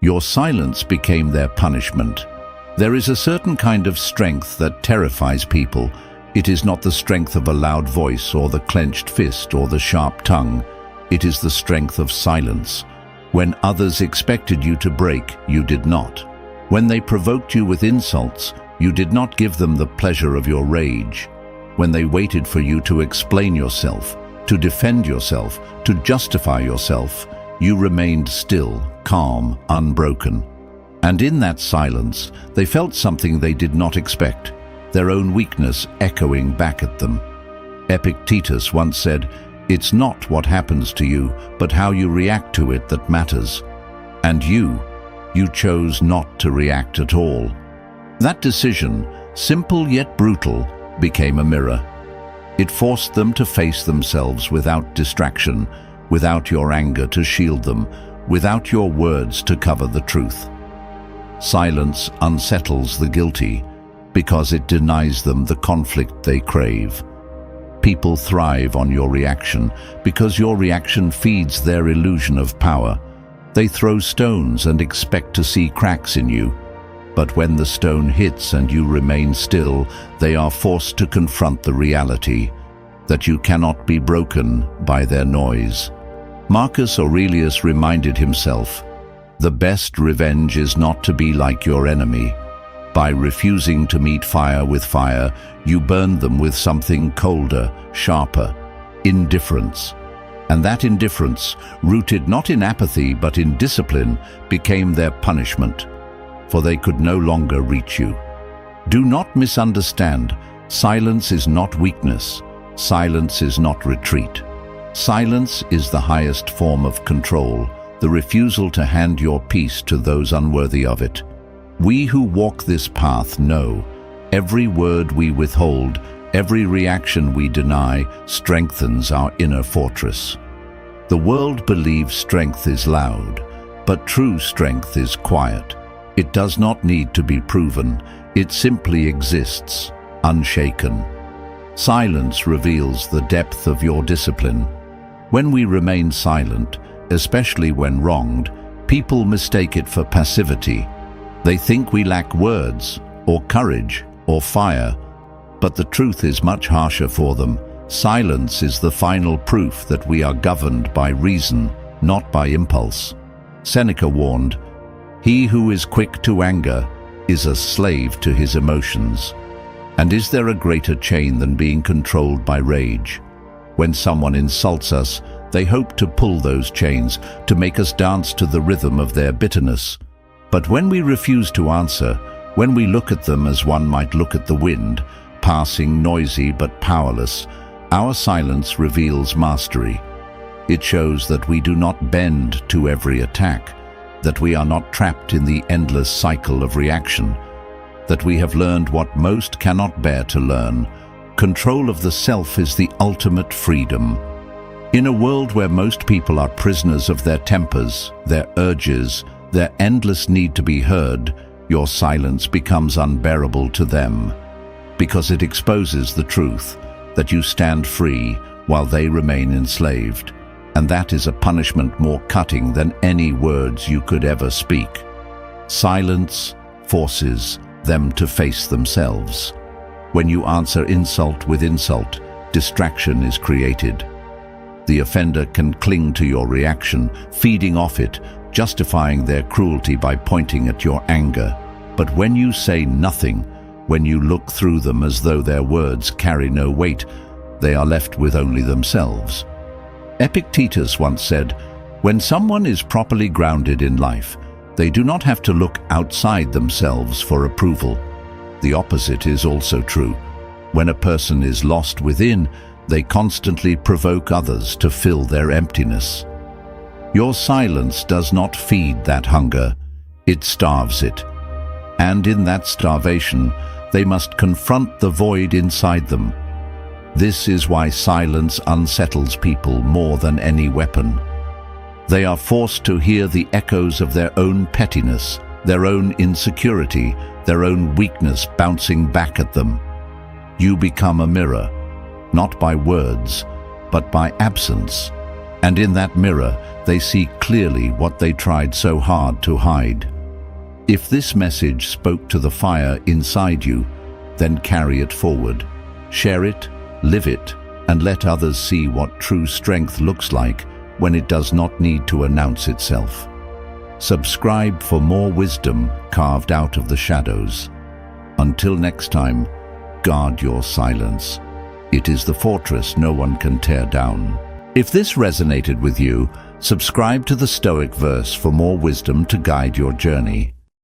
Your silence became their punishment. There is a certain kind of strength that terrifies people. It is not the strength of a loud voice or the clenched fist or the sharp tongue. It is the strength of silence. When others expected you to break, you did not. When they provoked you with insults, you did not give them the pleasure of your rage. When they waited for you to explain yourself, to defend yourself, to justify yourself, you remained still, calm, unbroken. And in that silence, they felt something they did not expect, their own weakness echoing back at them. Epictetus once said, "It's not what happens to you, but how you react to it that matters." And you chose not to react at all. That decision, simple yet brutal, became a mirror. It forced them to face themselves without distraction, without your anger to shield them, without your words to cover the truth. Silence unsettles the guilty because it denies them the conflict they crave. People thrive on your reaction because your reaction feeds their illusion of power. They throw stones and expect to see cracks in you. But when the stone hits and you remain still, they are forced to confront the reality that you cannot be broken by their noise. Marcus Aurelius reminded himself, "The best revenge is not to be like your enemy. By refusing to meet fire with fire, you burn them with something colder, sharper, indifference." And that indifference, rooted not in apathy but in discipline, became their punishment, for they could no longer reach you. Do not misunderstand. Silence is not weakness. Silence is not retreat. Silence is the highest form of control, the refusal to hand your peace to those unworthy of it. We who walk this path know every word we withhold, every reaction we deny, strengthens our inner fortress. The world believes strength is loud, but true strength is quiet. It does not need to be proven. It simply exists, unshaken. Silence reveals the depth of your discipline. When we remain silent, especially when wronged, people mistake it for passivity. They think we lack words, or courage, or fire. But the truth is much harsher for them. Silence is the final proof that we are governed by reason, not by impulse. Seneca warned, "He who is quick to anger is a slave to his emotions." And is there a greater chain than being controlled by rage? When someone insults us, they hope to pull those chains, to make us dance to the rhythm of their bitterness. But when we refuse to answer, when we look at them as one might look at the wind, passing, noisy but powerless, our silence reveals mastery. It shows that we do not bend to every attack, that we are not trapped in the endless cycle of reaction, that we have learned what most cannot bear to learn. Control of the self is the ultimate freedom. In a world where most people are prisoners of their tempers, their urges, their endless need to be heard, your silence becomes unbearable to them, because it exposes the truth that you stand free while they remain enslaved. And that is a punishment more cutting than any words you could ever speak. Silence forces them to face themselves. When you answer insult with insult, distraction is created. The offender can cling to your reaction, feeding off it, justifying their cruelty by pointing at your anger. But when you say nothing, when you look through them as though their words carry no weight, they are left with only themselves. Epictetus once said, "When someone is properly grounded in life, they do not have to look outside themselves for approval." The opposite is also true. When a person is lost within, they constantly provoke others to fill their emptiness. Your silence does not feed that hunger, it starves it. And in that starvation, they must confront the void inside them. This is why silence unsettles people more than any weapon. They are forced to hear the echoes of their own pettiness, their own insecurity, their own weakness bouncing back at them. You become a mirror, not by words, but by absence. And in that mirror, they see clearly what they tried so hard to hide. If this message spoke to the fire inside you, then carry it forward. Share it, live it, and let others see what true strength looks like when it does not need to announce itself. Subscribe for more wisdom carved out of the shadows. Until next time, guard your silence. It is the fortress no one can tear down. If this resonated with you, subscribe to the Stoic Verse for more wisdom to guide your journey.